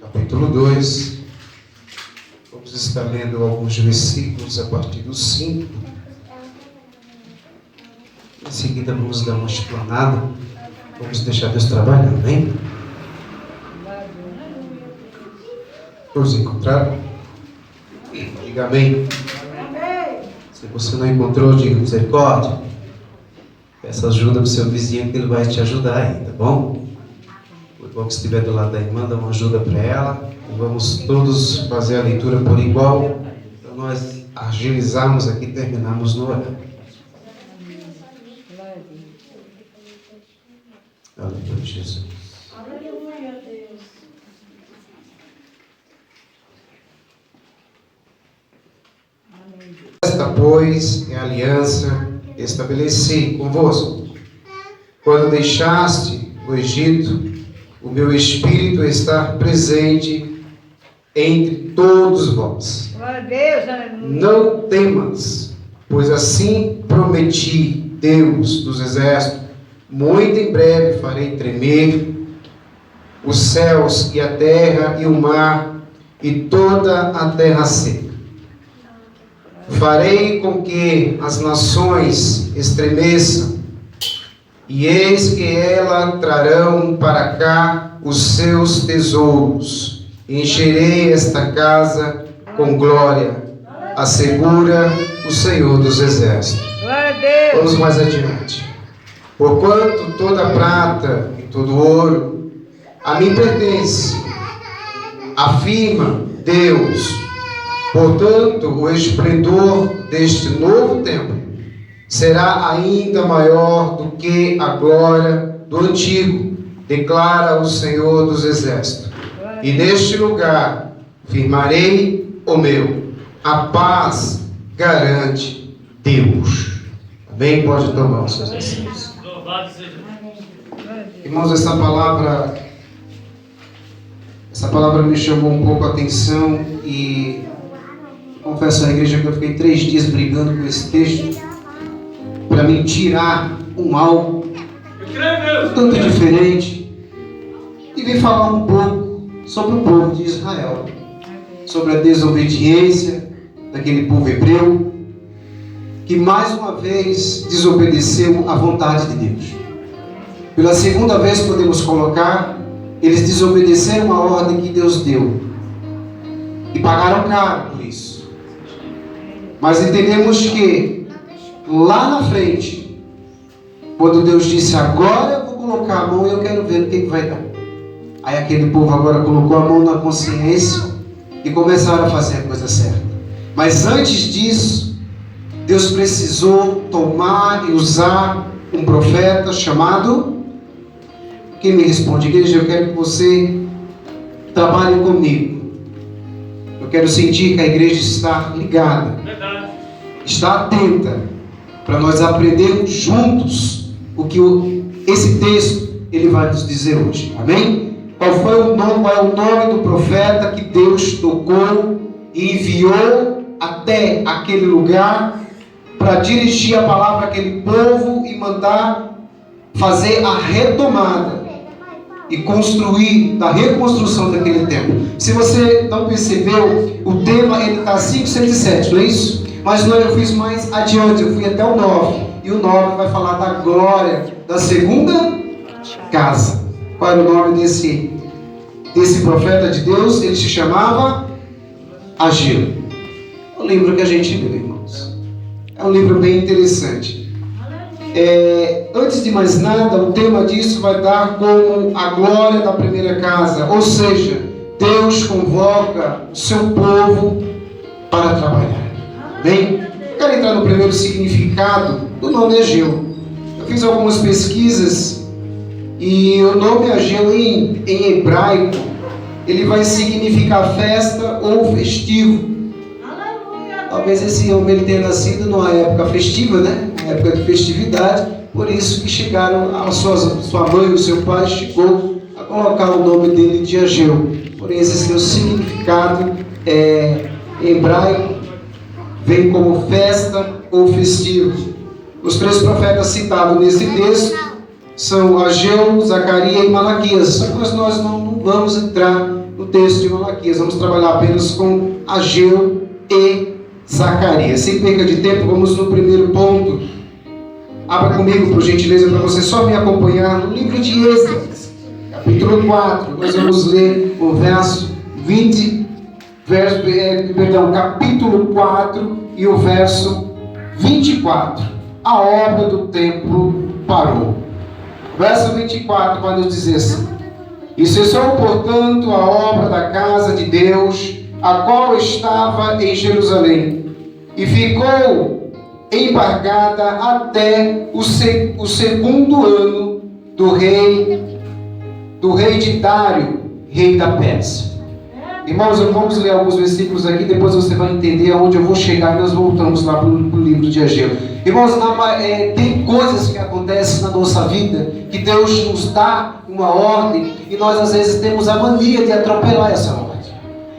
capítulo 2. Vamos estar lendo alguns versículos a partir do 5. Em seguida vamos dar uma explanada. Vamos deixar Deus trabalhar, amém? Todos encontraram? Diga amém. Se você não encontrou, diga misericórdia. Peça ajuda para o seu vizinho que ele vai te ajudar aí, tá bom? O irmão que estiver do lado da irmã, dá uma ajuda para ela. E vamos todos fazer a leitura por igual. Então nós agilizamos aqui e terminamos no horário. Aleluia, Jesus. Aleluia, Deus. Esta, pois, é a aliança que estabeleci convosco. Quando deixaste o Egito, o meu Espírito está presente entre todos vós. Glória a Deus, aleluia. Não temas, pois assim prometi, Deus dos exércitos, muito em breve farei tremer os céus e a terra e o mar e toda a terra seca. Farei com que as nações estremeçam, e eis que elas trarão para cá os seus tesouros. Encherei esta casa com glória, assegura o Senhor dos exércitos. Glória a Deus. Vamos mais adiante. Porquanto toda prata e todo ouro a mim pertence, afirma Deus. Portanto, o esplendor deste novo templo será ainda maior do que a glória do antigo, declara o Senhor dos exércitos. E neste lugar firmarei o meu. A paz garante Deus. Amém? Pode tomar os seus assentos. Louvado seja Irmãos, essa palavra me chamou um pouco a atenção e confesso à igreja que eu fiquei 3 dias brigando com esse texto para me tirar um algo um tanto diferente e vim falar um pouco sobre o povo de Israel, sobre a desobediência daquele povo hebreu que mais uma vez desobedeceu à vontade de Deus. Pela segunda vez podemos colocar, eles desobedeceram a ordem que Deus deu e pagaram caro por isso. Mas entendemos que lá na frente, quando Deus disse, agora eu vou colocar a mão e eu quero ver o que vai dar. Aí aquele povo agora colocou a mão na consciência e começaram a fazer a coisa certa. Mas antes disso, Deus precisou tomar e usar um profeta chamado... Quem me responde, igreja? Eu quero que você trabalhe comigo. Eu quero sentir que a igreja está ligada, está atenta, para nós aprendermos juntos o que esse texto ele vai nos dizer hoje. Amém? Qual é o nome do profeta que Deus tocou e enviou até aquele lugar para dirigir a palavra àquele povo e mandar fazer a retomada e construir da reconstrução daquele templo? Se você não percebeu, o tema ele está 5, 6 e 7, não é isso? Mas não, eu fiz mais adiante, eu fui até o 9. E o 9 vai falar da glória da segunda casa. Qual era o nome desse profeta de Deus? Ele se chamava Ageu. É um livro que a gente lê, irmãos. É um livro bem interessante. Antes de mais nada, o tema disso vai dar como a glória da primeira casa. Ou seja, Deus convoca o seu povo para trabalhar. Bem, eu quero entrar no primeiro significado do nome Ageu. Eu fiz algumas pesquisas e o nome Ageu em hebraico, ele vai significar festa ou festivo. Talvez esse homem ele tenha nascido numa época festiva, né? Uma época de festividade, por isso que chegaram a sua mãe, o seu pai chegou a colocar o nome dele de Ageu. Porém, esse seu significado hebraico vem como festa ou festivo. Os 3 profetas citados nesse texto são Ageu, Zacarias e Malaquias. Mas nós não vamos entrar no texto de Malaquias. Vamos trabalhar apenas com Ageu e Zacarias. Sem perca de tempo, vamos no primeiro ponto. Abra comigo, por gentileza, para você só me acompanhar no livro de Esdras, capítulo 4. Nós vamos ler o capítulo 4 e o verso 24. A obra do templo parou. Verso 24 vai nos dizer assim: e cessou, portanto, a obra da casa de Deus, a qual estava em Jerusalém, e ficou embargada até o segundo ano do rei de Dário, rei da Pérsia. Irmãos, vamos ler alguns versículos aqui, depois você vai entender aonde eu vou chegar e nós voltamos lá para o livro de Ageu. Irmãos, tem coisas que acontecem na nossa vida que Deus nos dá uma ordem e nós às vezes temos a mania de atropelar essa ordem.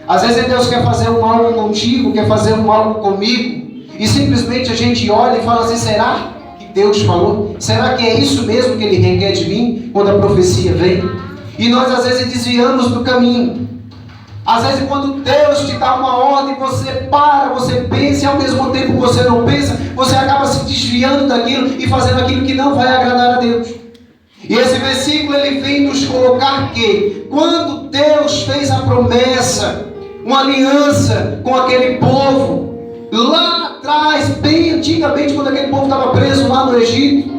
Às vezes Deus quer fazer um algo contigo, quer fazer um algo comigo e simplesmente a gente olha e fala assim: será que Deus falou? Será que é isso mesmo que Ele requer de mim quando a profecia vem? E nós às vezes desviamos do caminho. Às vezes quando Deus te dá uma ordem, você para, você pensa e ao mesmo tempo você não pensa, você acaba se desviando daquilo e fazendo aquilo que não vai agradar a Deus. E esse versículo ele vem nos colocar que quando Deus fez a promessa, uma aliança com aquele povo, lá atrás, bem antigamente, quando aquele povo estava preso lá no Egito,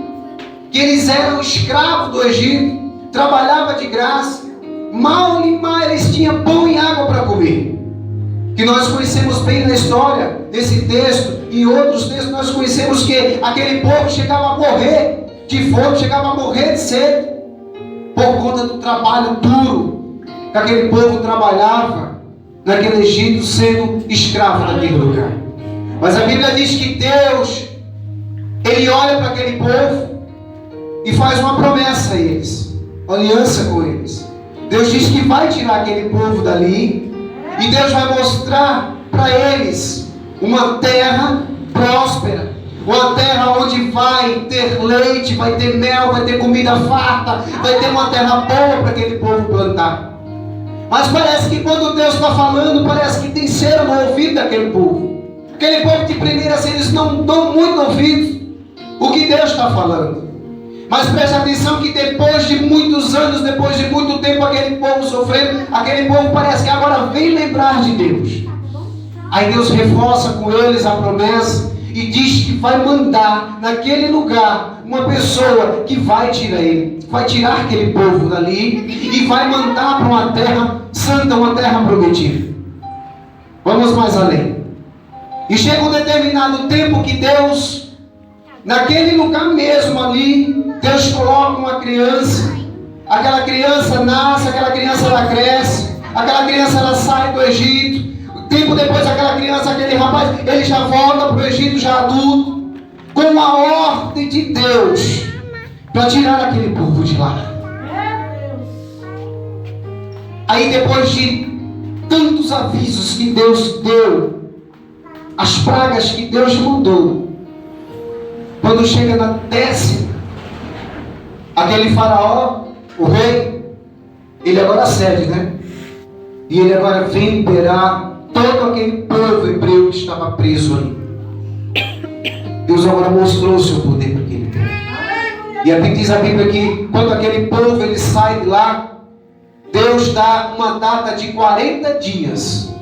que eles eram escravos do Egito, trabalhavam de graça, mal e mal eles tinham pão e água para comer. Que nós conhecemos bem na história desse texto e em outros textos nós conhecemos que aquele povo chegava a morrer de fome, chegava a morrer de sede por conta do trabalho duro que aquele povo trabalhava naquele Egito, sendo escravo naquele lugar. Mas a Bíblia diz que Deus, Ele olha para aquele povo e faz uma promessa a eles, uma aliança com eles. Deus diz que vai tirar aquele povo dali e Deus vai mostrar para eles uma terra próspera, uma terra onde vai ter leite, vai ter mel, vai ter comida farta, vai ter uma terra boa para aquele povo plantar. Mas parece que quando Deus está falando, parece que tem cera no ouvido daquele povo. Aquele povo de primeira, assim, eles não dão muito ouvidos o que Deus está falando. Mas preste atenção que depois de muitos anos, depois de muito tempo, aquele povo sofrendo, aquele povo parece que agora vem lembrar de Deus. Aí Deus reforça com eles a promessa e diz que vai mandar naquele lugar uma pessoa que vai tirar aquele povo dali e vai mandar para uma terra santa, uma terra prometida. Vamos mais além. E chega um determinado tempo que Deus, naquele lugar mesmo ali, Deus coloca uma criança, aquela criança nasce, aquela criança ela cresce, aquela criança ela sai do Egito, tempo depois aquela criança, aquele rapaz, ele já volta para o Egito já adulto, com a ordem de Deus, para tirar aquele povo de lá. Aí depois de tantos avisos que Deus deu, as pragas que Deus mandou, quando chega na 10ª, aquele faraó, o rei, ele agora cede, né? E ele agora vem liberar todo aquele povo hebreu que estava preso ali. Deus agora mostrou o seu poder para aquele povo. E diz a Bíblia que quando aquele povo ele sai de lá, Deus dá uma data de 40 dias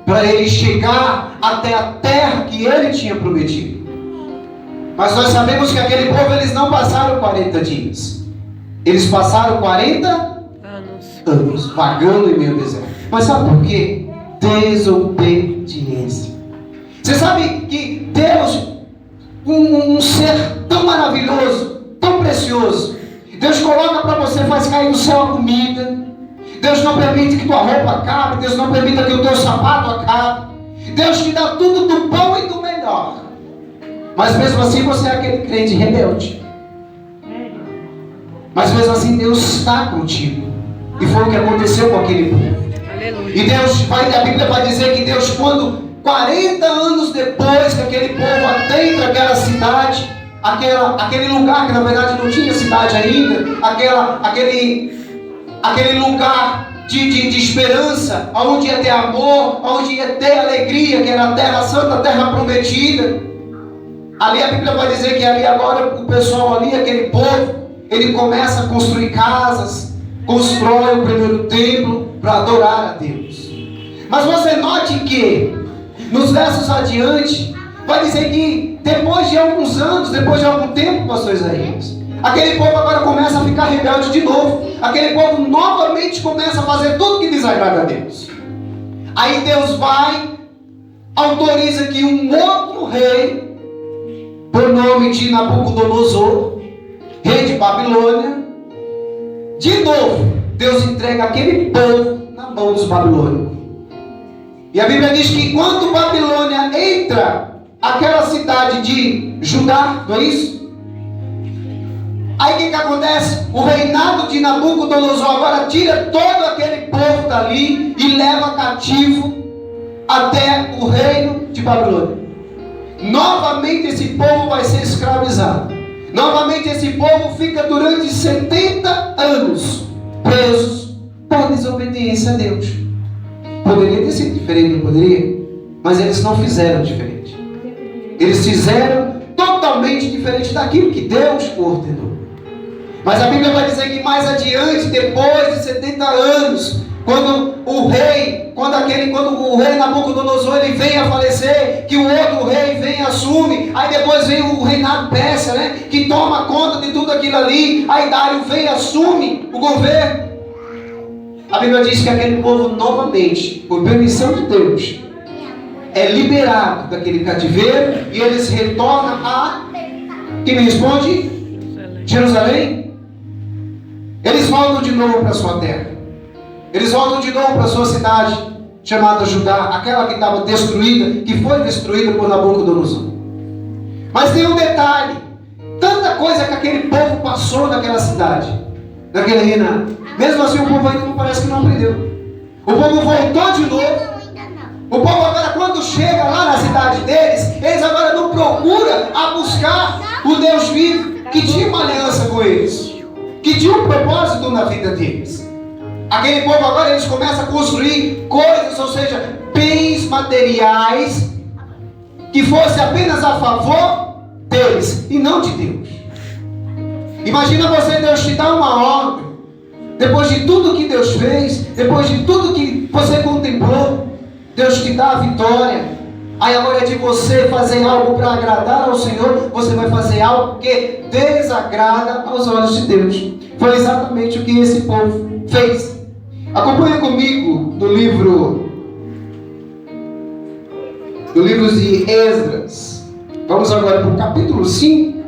para ele chegar até a terra que ele tinha prometido. Mas nós sabemos que aquele povo, eles não passaram 40 dias. Eles passaram 40 anos vagando em meio ao deserto. Mas sabe por quê? Desobediência. Você sabe que Deus, um ser tão maravilhoso, tão precioso, Deus coloca para você, faz cair do céu a comida. Deus não permite que tua roupa acabe. Deus não permite que o teu sapato acabe. Deus te dá tudo do bom e do melhor. Mas mesmo assim você é aquele crente rebelde. Mas mesmo assim Deus está contigo. E foi o que aconteceu com aquele povo. Aleluia. E a Bíblia vai dizer que Deus, quando 40 anos depois que aquele povo adentra aquela cidade, aquele lugar que na verdade não tinha cidade ainda, aquele lugar de esperança, onde ia ter amor, onde ia ter alegria, que era a terra santa, a terra prometida. Ali a Bíblia vai dizer que ali agora o pessoal ali, aquele povo, ele começa a construir casas, constrói o primeiro templo para adorar a Deus. Mas você note que nos versos adiante vai dizer que depois de alguns anos, depois de algum tempo, pastor Isaías, aquele povo agora começa a ficar rebelde de novo. Aquele povo novamente começa a fazer tudo que desagrada a Deus. Aí Deus vai, autoriza que um outro rei, por nome de Nabucodonosor, rei de Babilônia, de novo, Deus entrega aquele povo na mão dos babilônicos. E a Bíblia diz que quando Babilônia entra aquela cidade de Judá, não é isso? Aí o que acontece? O reinado de Nabucodonosor agora tira todo aquele povo dali e leva cativo até o reino de Babilônia. Novamente esse povo vai ser escravizado. Novamente esse povo fica durante 70 anos presos por desobediência a Deus. Poderia ter sido diferente, não poderia? Mas eles não fizeram diferente. Eles fizeram totalmente diferente daquilo que Deus ordenou. Mas a Bíblia vai dizer que mais adiante, depois de 70 anos, quando o rei Nabucodonosor ele vem a falecer, que o outro rei vem e assume, aí depois vem o reinado persa, né, que toma conta de tudo aquilo ali, aí Dário vem e assume o governo. A Bíblia diz que aquele povo novamente, por permissão de Deus, é liberado daquele cativeiro e eles retornam a... Quem me responde? Jerusalém. Eles voltam de novo para a sua terra. Eles voltam de novo para a sua cidade, chamada Judá, aquela que estava destruída, que foi destruída por Nabucodonosor. Mas tem um detalhe: tanta coisa que aquele povo passou naquela cidade, naquele reinado. Mesmo assim o povo ainda não parece que não aprendeu. O povo voltou de novo. O povo agora, quando chega lá na cidade deles, eles agora não procuram a buscar o Deus vivo, que tinha uma aliança com eles, que tinha um propósito na vida deles. Aquele povo agora, eles começam a construir coisas, ou seja, bens materiais, que fosse apenas a favor deles e não de Deus. Imagina você, Deus te dá uma ordem, depois de tudo que Deus fez, depois de tudo que você contemplou, Deus te dá a vitória. Aí agora é de você fazer algo para agradar ao Senhor, você vai fazer algo que desagrada aos olhos de Deus. Foi exatamente o que esse povo fez. Acompanha comigo no livro de Esdras. Vamos agora para o capítulo 5,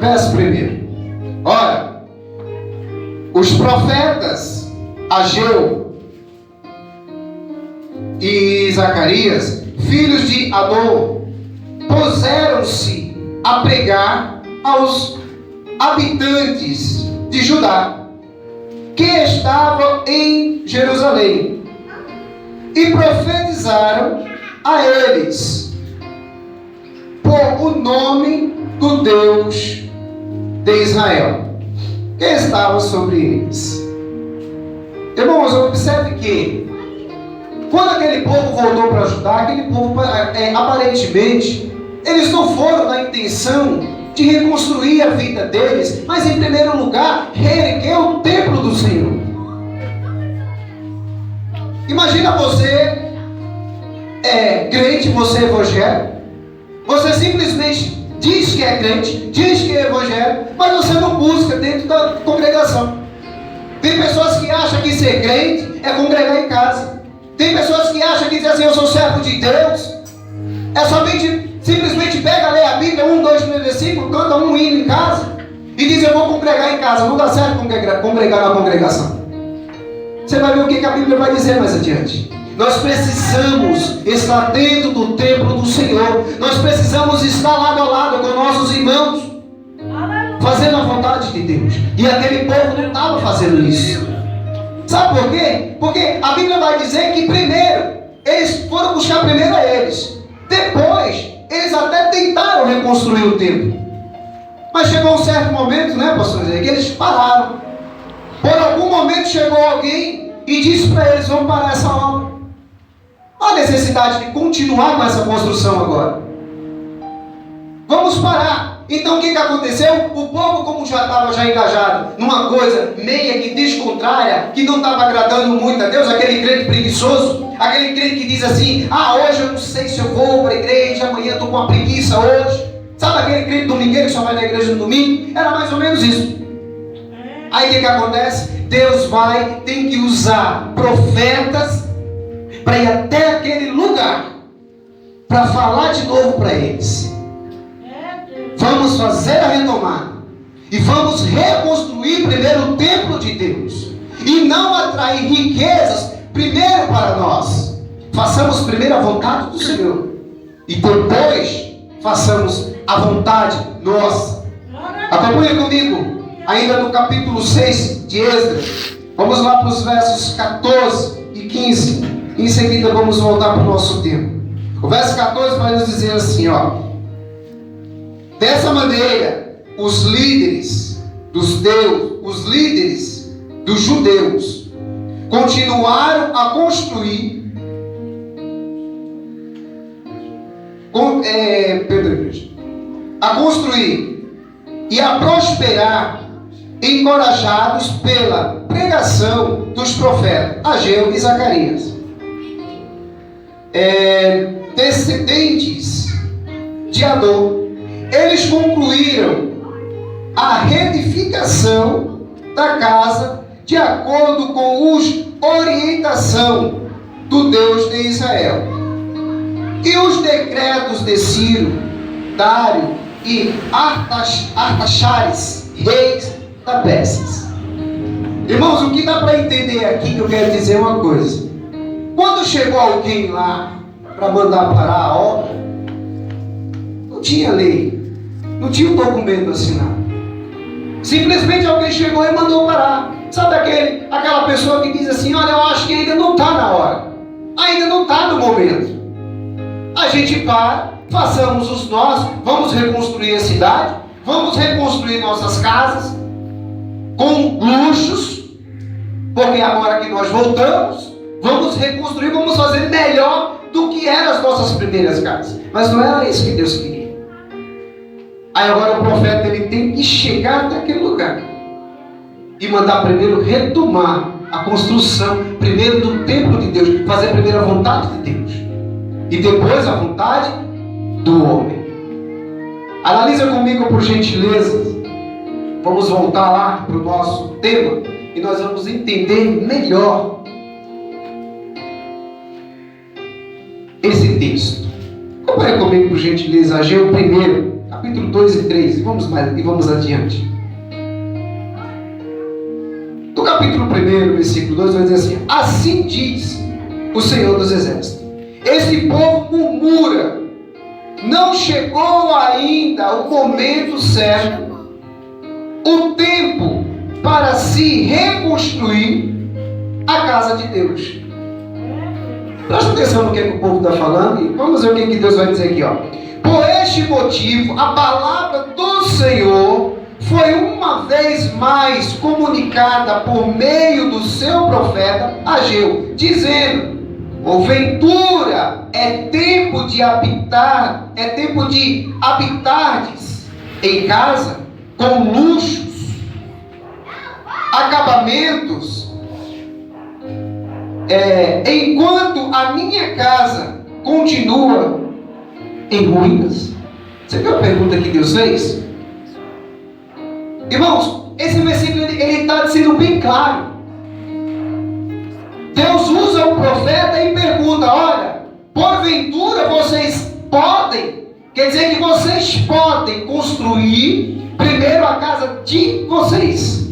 verso 1. Ora, os profetas Ageu e Zacarias, filhos de Adô, puseram-se a pregar aos habitantes de Judá, que estavam em Jerusalém, e profetizaram a eles por o nome do Deus de Israel, que estava sobre eles. Irmãos, observe que quando aquele povo voltou para Judá, aquele povo aparentemente eles não foram na intenção de reconstruir a vida deles, mas em primeiro lugar reerguer o templo do Senhor. Imagina você crente, você é evangélico, você simplesmente diz que é crente, diz que é evangélico, mas você não busca dentro da congregação. Tem pessoas que acham que ser crente é congregar em casa. Tem pessoas que acham que dizer assim, eu sou servo de Deus, é somente, simplesmente pega, lê a Bíblia, 1, 2, 3 versículos, canta um hino em casa, e diz, eu vou congregar em casa. Não dá certo congregar na congregação. Você vai ver o que a Bíblia vai dizer mais adiante. Nós precisamos estar dentro do templo do Senhor. Nós precisamos estar lado a lado com nossos irmãos, fazendo a vontade de Deus. E aquele povo não estava fazendo isso. Sabe por quê? Porque a Bíblia vai dizer que primeiro, eles foram buscar primeiro a eles. Depois, eles até tentaram reconstruir o templo. Mas chegou um certo momento, né, pastor Zé, que eles pararam. Por algum momento chegou alguém e disse para eles: vamos parar essa obra. Não há necessidade de continuar com essa construção agora. Vamos parar. Então o que aconteceu? O povo, como já estava engajado numa coisa meia que descontrária, que não estava agradando muito a Deus, aquele crente preguiçoso, aquele crente que diz assim: hoje eu não sei se eu vou para a igreja, amanhã eu estou com uma preguiça hoje. Sabe aquele crente domingueiro que só vai na igreja no domingo? Era mais ou menos isso. Aí o que acontece? Deus tem que usar profetas para ir até aquele lugar, para falar de novo para eles. Vamos fazer a retomada e vamos reconstruir primeiro o templo de Deus, e não atrair riquezas primeiro para nós. Façamos primeiro a vontade do Senhor e depois façamos a vontade nossa. Acompanhe comigo, ainda no capítulo 6 de Esdras. Vamos lá para os versos 14 e 15. Em seguida vamos voltar para o nosso tempo. O verso 14 vai nos dizer assim, dessa maneira, os líderes dos judeus, continuaram a construir, e a prosperar, encorajados pela pregação dos profetas Ageu e Zacarias, descendentes de Adô. Eles concluíram a reedificação da casa de acordo com a orientação do Deus de Israel. E os decretos de Ciro, Dário e Artaxerxes, reis da Pérsia. Irmãos, o que dá para entender aqui, eu quero dizer uma coisa. Quando chegou alguém lá para mandar parar a obra, não tinha lei, não tinha um documento assinado. Simplesmente alguém chegou e mandou parar. Sabe aquela pessoa que diz assim: olha, eu acho que ainda não está na hora, ainda não está no momento. A gente para, façamos os nós, vamos reconstruir a cidade, vamos reconstruir nossas casas com luxos, porque agora que nós voltamos, vamos reconstruir, vamos fazer melhor do que eram as nossas primeiras casas. Mas não era isso que Deus queria. Aí agora o profeta ele tem que chegar até aquele lugar e mandar primeiro retomar a construção, primeiro do templo de Deus, fazer primeiro a vontade de Deus e depois a vontade do homem. Analisa comigo, por gentileza. Vamos voltar lá para o nosso tema e nós vamos entender melhor esse texto. Acompanhe comigo, por gentileza, Ageu 1, capítulo 2 e 3, e vamos adiante. No capítulo 1, versículo 2, vai dizer assim: assim diz o Senhor dos Exércitos, esse povo murmura, não chegou ainda o momento certo, o tempo para se reconstruir a casa de Deus. Presta atenção no que o povo está falando e vamos ver o que Deus vai dizer aqui. Por este motivo, a palavra do Senhor foi uma vez mais comunicada por meio do seu profeta Ageu, dizendo: porventura é tempo de habitardes em casa com luxos, acabamentos, enquanto a minha casa continua em ruínas. Você viu a pergunta que Deus fez? Irmãos, esse versículo ele está sendo bem claro. Deus usa o profeta e pergunta: olha, porventura vocês podem, quer dizer que vocês podem construir primeiro a casa de vocês.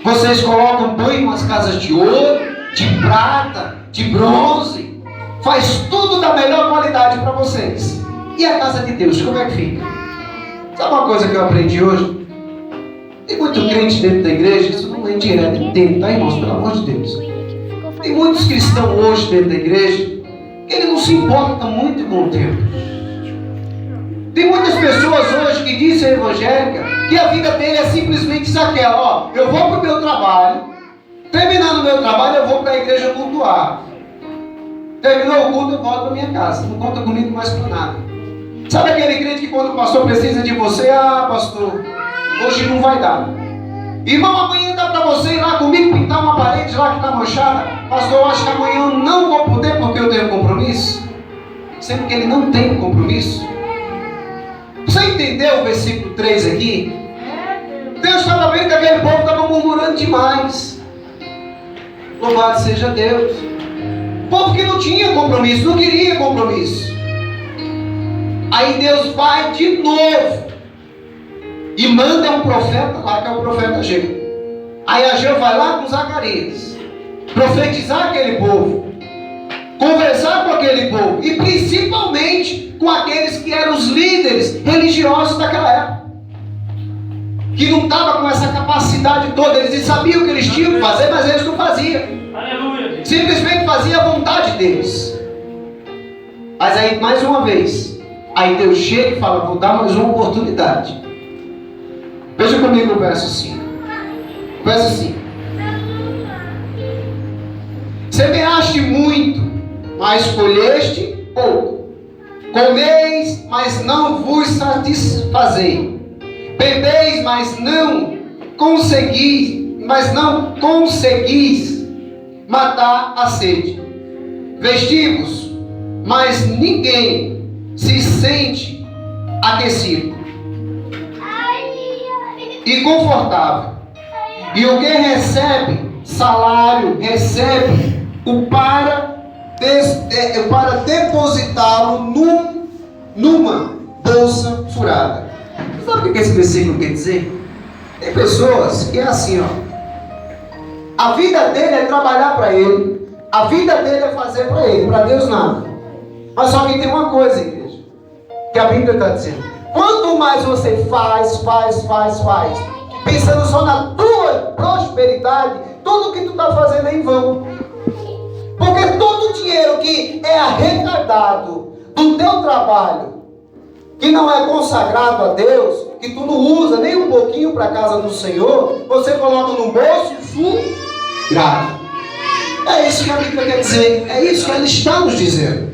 Vocês colocam, põem umas casas de ouro, de prata, de bronze, faz tudo da melhor qualidade para vocês. E a casa de Deus, como é que fica? Sabe uma coisa que eu aprendi hoje? Tem muito crente dentro da igreja, isso não é direto, entende, tá, irmãos? Pelo amor de Deus. Tem muitos cristãos hoje dentro da igreja que ele não se importa muito com o tempo. Tem muitas pessoas hoje que dizem evangélica que a vida dele é simplesmente isso aquela: eu vou para o meu trabalho, Terminando o meu trabalho, eu vou para a igreja cultuar. Terminou o culto, eu volto para minha casa. Não conta comigo mais para nada. Sabe aquele crente que quando o pastor precisa de você, pastor, hoje não vai dar. Irmão, amanhã dá para você ir lá comigo pintar uma parede lá que está manchada. Pastor, eu acho que amanhã eu não vou poder porque eu tenho compromisso. Sendo que ele não tem compromisso. Você entendeu o versículo 3 aqui? Deus estava vendo que aquele povo estava murmurando demais. Louvado seja Deus. O povo que não tinha compromisso, não queria compromisso. Aí Deus vai de novo e manda um profeta lá, que é o profeta Ageu. Aí Ageu vai lá com Zacarias, profetizar aquele povo, conversar com aquele povo, e principalmente com aqueles que eram os líderes religiosos daquela época, que não estavam com essa capacidade toda. Eles sabiam o que eles tinham que fazer, mas eles não faziam. Aleluia. Simplesmente faziam a vontade deles. Mas aí, mais uma vez, aí Deus chega e fala: vou dar mais uma oportunidade. Veja comigo o verso 5. Verso 5. Semeaste muito, mas colheste pouco. Comeis, mas não vos satisfazei. Bebeis, mas não conseguis matar a sede. Vestimos, mas ninguém se sente aquecido e confortável. E o que recebe salário, recebe o para depositá-lo numa bolsa furada. Sabe o que esse versículo quer dizer? Tem pessoas que é assim, a vida dele é trabalhar para ele, a vida dele é fazer para ele, para Deus nada. Mas só que tem uma coisa, igreja, que a Bíblia está dizendo: quanto mais você faz, pensando só na tua prosperidade, tudo que tu está fazendo é em vão. Porque todo o dinheiro que é arrecadado do teu trabalho, que não é consagrado a Deus, que tu não usa nem um pouquinho para a casa do Senhor, você coloca no bolso furado. É isso que a Bíblia quer dizer, é isso que ela está nos dizendo.